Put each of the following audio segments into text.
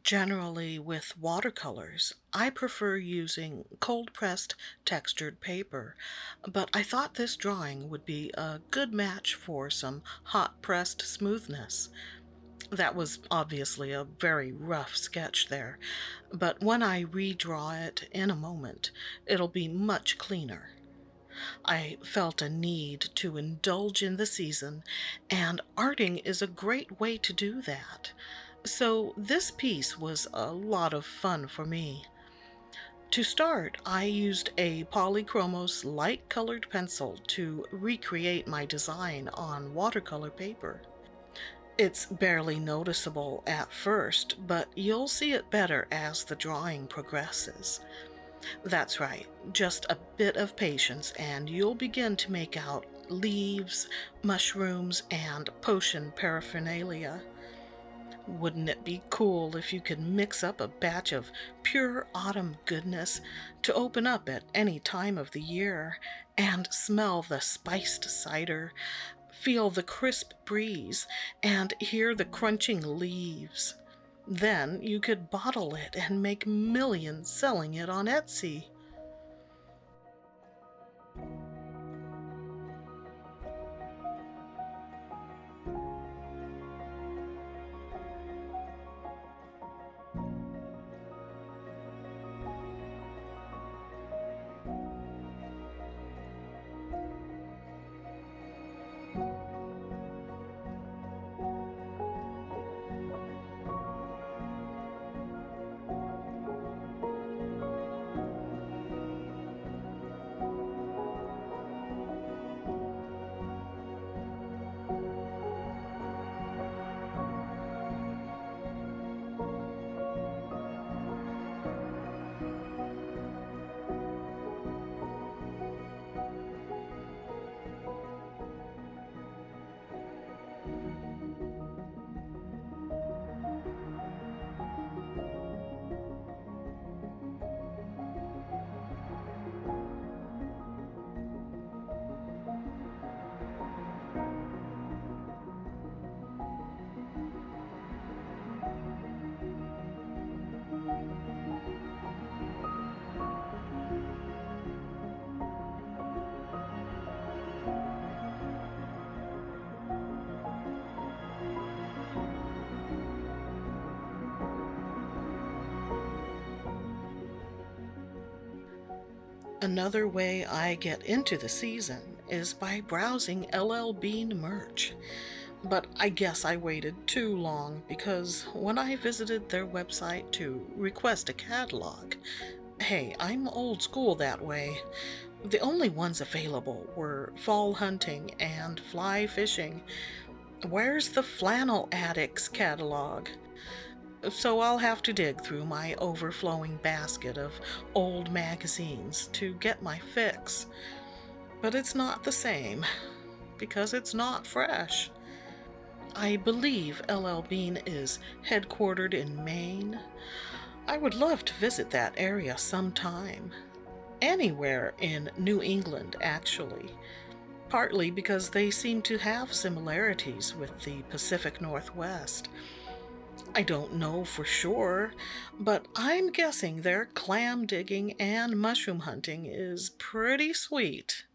Generally, with watercolors, I prefer using cold-pressed textured paper, but I thought this drawing would be a good match for some hot-pressed smoothness. That was obviously a very rough sketch there, but when I redraw it in a moment, it'll be much cleaner. I felt a need to indulge in the season, and arting is a great way to do that. So this piece was a lot of fun for me. To start, I used a Polychromos light-colored pencil to recreate my design on watercolor paper. It's barely noticeable at first, but you'll see it better as the drawing progresses. That's right, just a bit of patience and you'll begin to make out leaves, mushrooms, and potion paraphernalia. Wouldn't it be cool if you could mix up a batch of pure autumn goodness to open up at any time of the year and smell the spiced cider, feel the crisp breeze, and hear the crunching leaves? Then you could bottle it and make millions selling it on Etsy. Another way I get into the season is by browsing LL Bean merch. But I guess I waited too long because when I visited their website to request a catalog, hey, I'm old school that way. The only ones available were fall hunting and fly fishing. Where's the Flannel Addicts catalog? So I'll have to dig through my overflowing basket of old magazines to get my fix. But it's not the same, because it's not fresh. I believe LL Bean is headquartered in Maine. I would love to visit that area sometime. Anywhere in New England, actually. Partly because they seem to have similarities with the Pacific Northwest. I don't know for sure, but I'm guessing their clam digging and mushroom hunting is pretty sweet.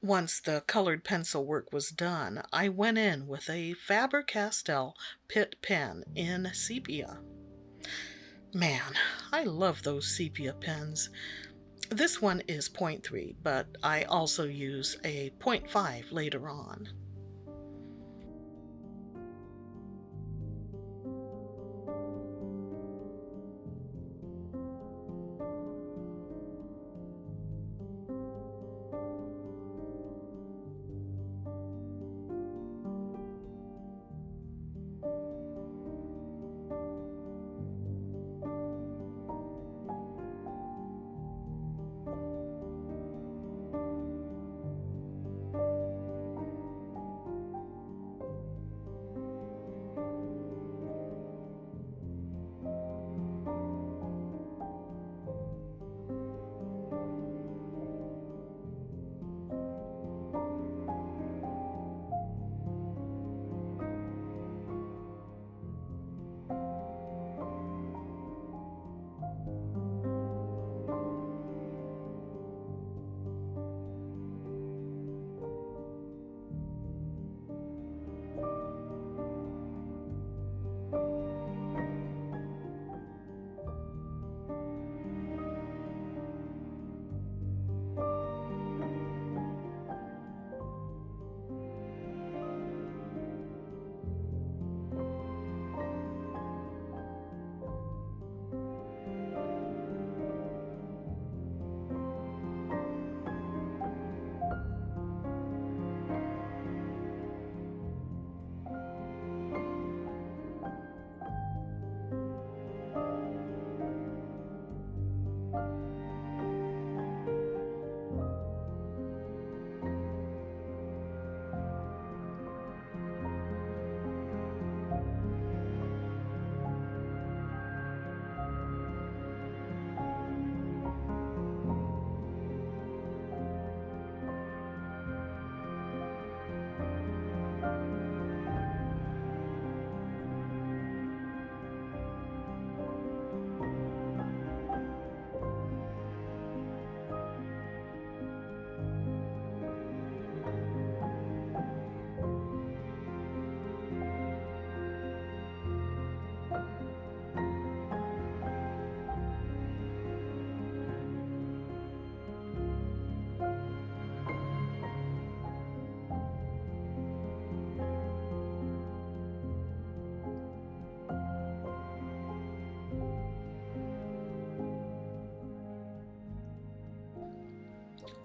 Once the colored pencil work was done, I went in with a Faber-Castell Pitt pen in sepia. Man, I love those sepia pens. This one is point .3, but I also use a point .5 later on.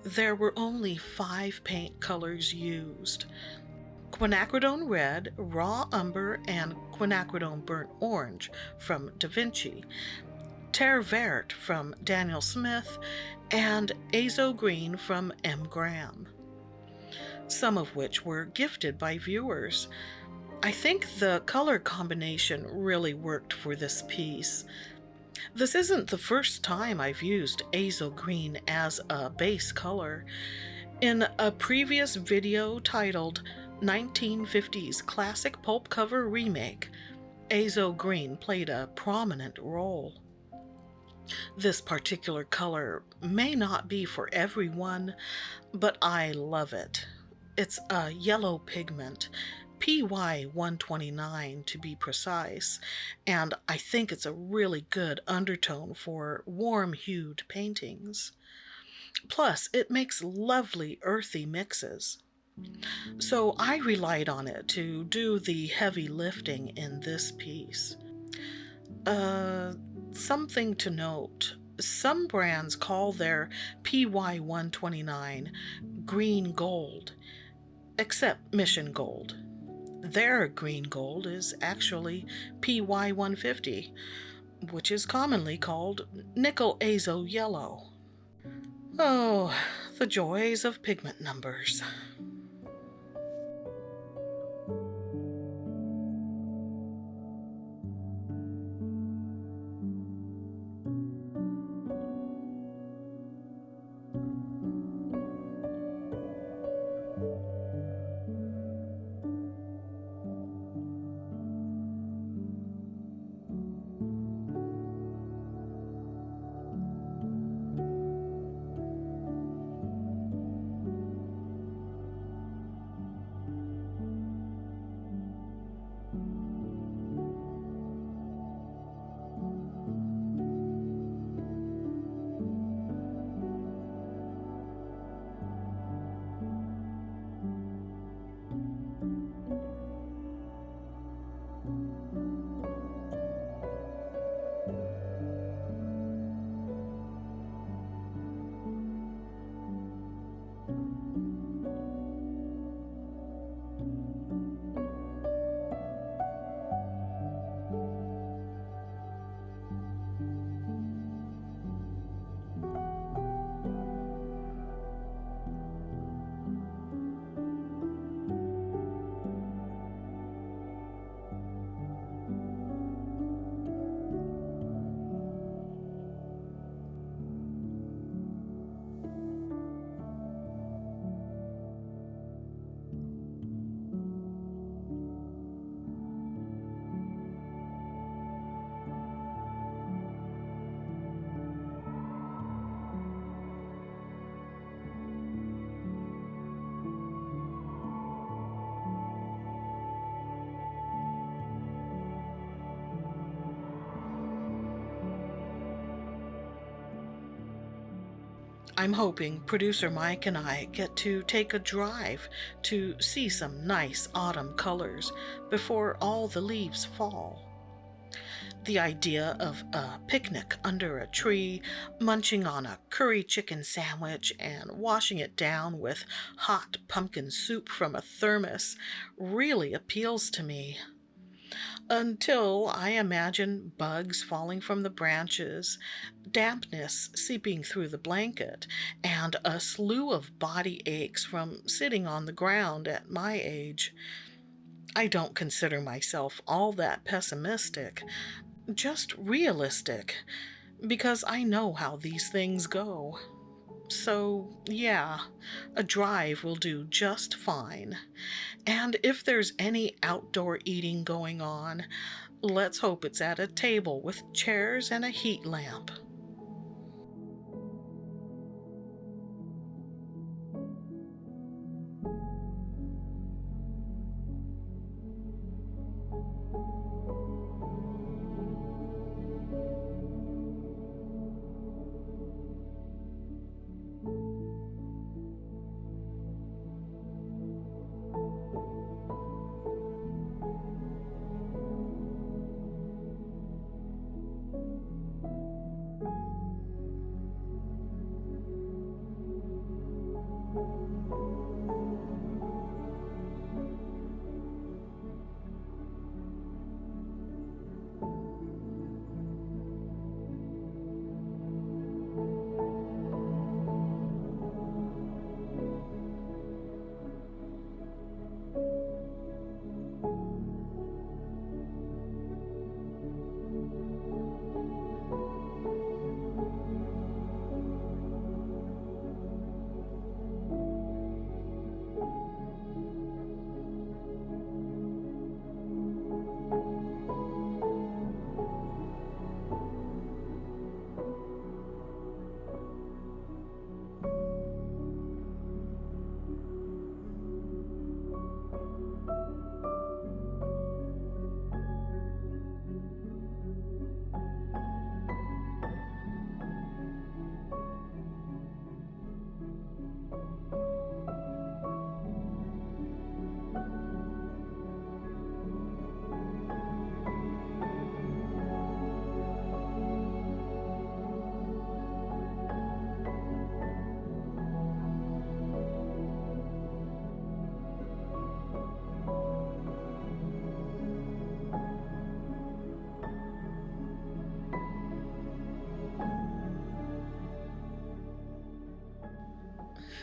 There were only 5 paint colors used: quinacridone red, raw umber, and quinacridone burnt orange from Da Vinci, terre verte from Daniel Smith, and azo green from M. Graham, some of which were gifted by viewers. I think the color combination really worked for this piece. This isn't the first time I've used azo green as a base color. In a previous video titled 1950s Classic Pulp Cover Remake, azo green played a prominent role. This particular color may not be for everyone, but I love it. It's a yellow pigment, PY 129 to be precise, and I think it's a really good undertone for warm-hued paintings. Plus, it makes lovely earthy mixes. So I relied on it to do the heavy lifting in this piece. Something to note. Some brands call their PY 129 green gold, except Mission Gold. Their green gold is actually PY 150, which is commonly called nickel azo yellow. Oh, the joys of pigment numbers. I'm hoping producer Mike and I get to take a drive to see some nice autumn colors before all the leaves fall. The idea of a picnic under a tree, munching on a curry chicken sandwich and washing it down with hot pumpkin soup from a thermos really appeals to me. Until I imagine bugs falling from the branches, dampness seeping through the blanket, and a slew of body aches from sitting on the ground at my age. I don't consider myself all that pessimistic, just realistic, because I know how these things go. So, yeah, a drive will do just fine. And if there's any outdoor eating going on, let's hope it's at a table with chairs and a heat lamp.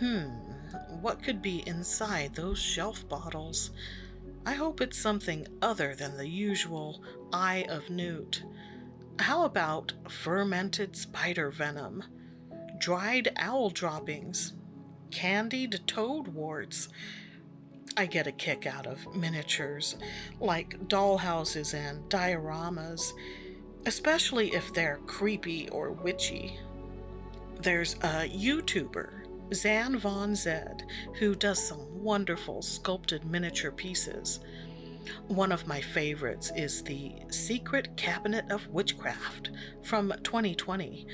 Hmm, what could be inside those shelf bottles? I hope it's something other than the usual Eye of Newt. How about fermented spider venom, dried owl droppings, candied toad warts? I get a kick out of miniatures, like dollhouses and dioramas, especially if they're creepy or witchy. There's a YouTuber, Zan Von Zed, who does some wonderful sculpted miniature pieces. One of my favorites is the Secret Cabinet of Witchcraft from 2020.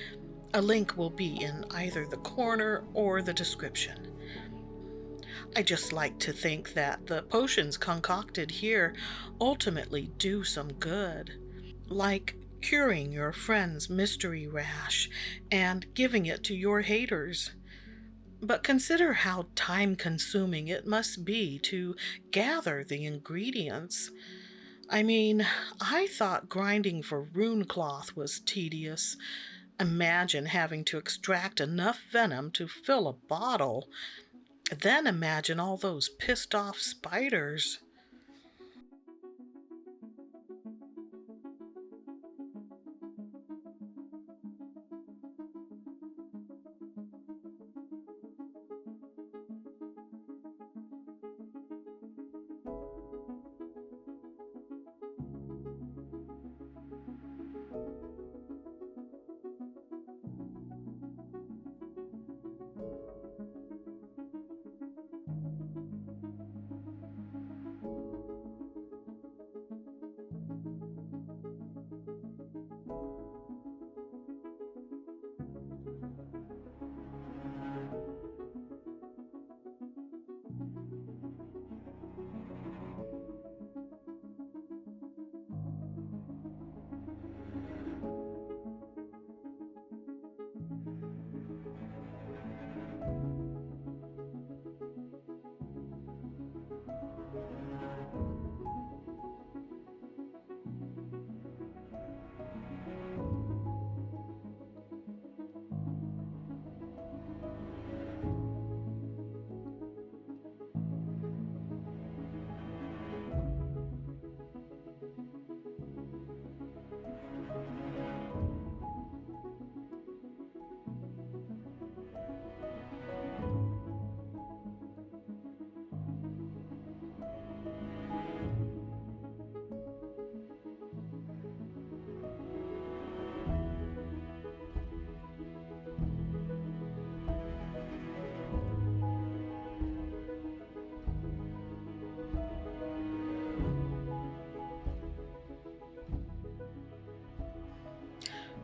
A link will be in either the corner or the description. I just like to think that the potions concocted here ultimately do some good, like curing your friend's mystery rash and giving it to your haters. But consider how time consuming it must be to gather the ingredients. I mean, I thought grinding for rune cloth was tedious. Imagine having to extract enough venom to fill a bottle. Then imagine all those pissed off spiders.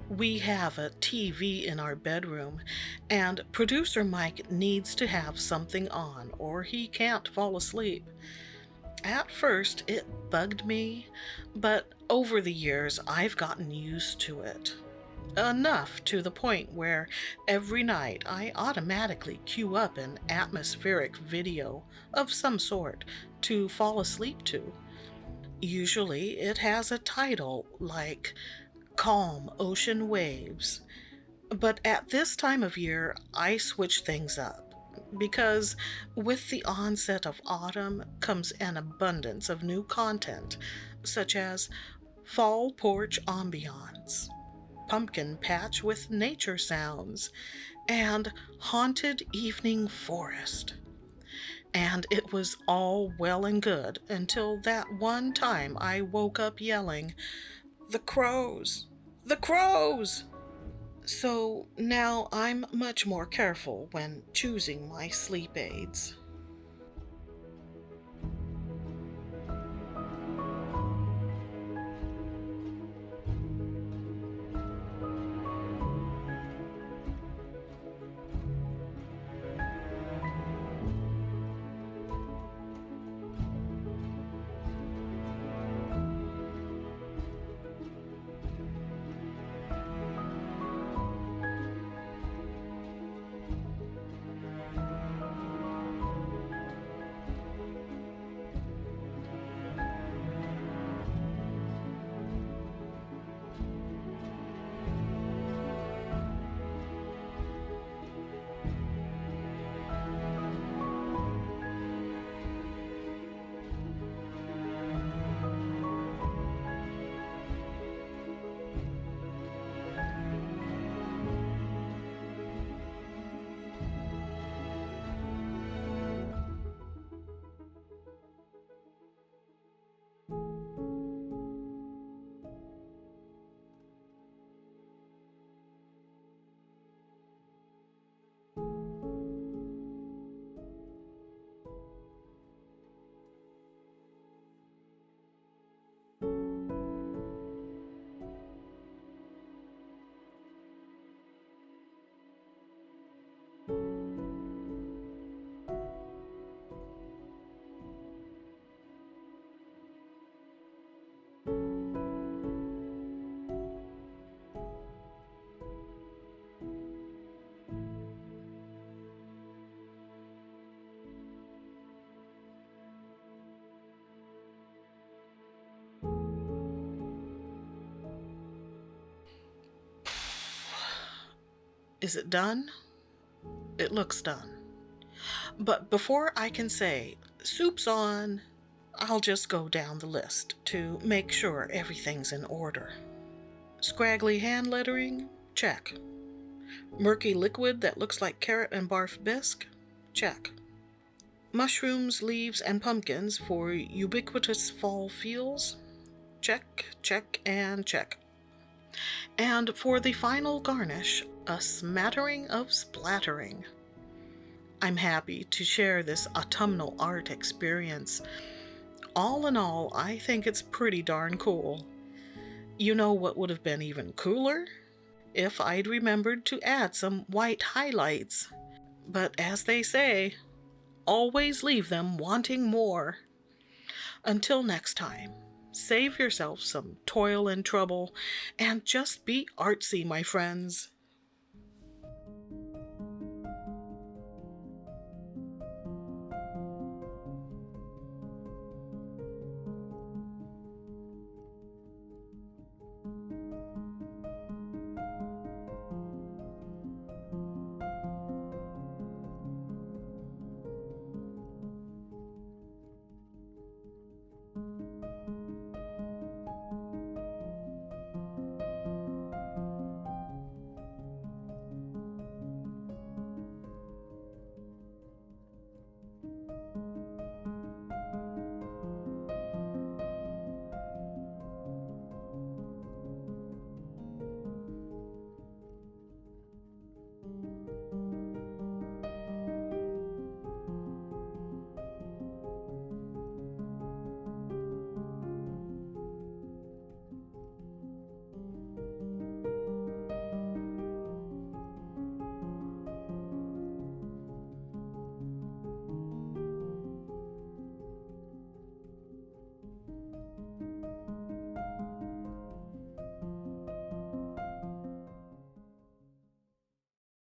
We have a TV in our bedroom, and producer Mike needs to have something on or he can't fall asleep. At first, it bugged me, but over the years, I've gotten used to it. Enough to the point where every night I automatically queue up an atmospheric video of some sort to fall asleep to. Usually, it has a title like Calm Ocean Waves. But at this time of year, I switch things up because with the onset of autumn comes an abundance of new content, such as fall porch ambiance, pumpkin patch with nature sounds, and haunted evening forest. And it was all well and good until that one time I woke up yelling, "The crows! The crows!" So now I'm much more careful when choosing my sleep aids. Is it done? It looks done. But before I can say, soup's on, I'll just go down the list to make sure everything's in order. Scraggly hand lettering? Check. Murky liquid that looks like carrot and barf bisque? Check. Mushrooms, leaves, and pumpkins for ubiquitous fall feels? Check, check, and check. And for the final garnish, a smattering of splattering. I'm happy to share this autumnal art experience. All in all, I think it's pretty darn cool. You know what would have been even cooler? If I'd remembered to add some white highlights. But as they say, always leave them wanting more. Until next time, save yourself some toil and trouble, and just be artsy, my friends.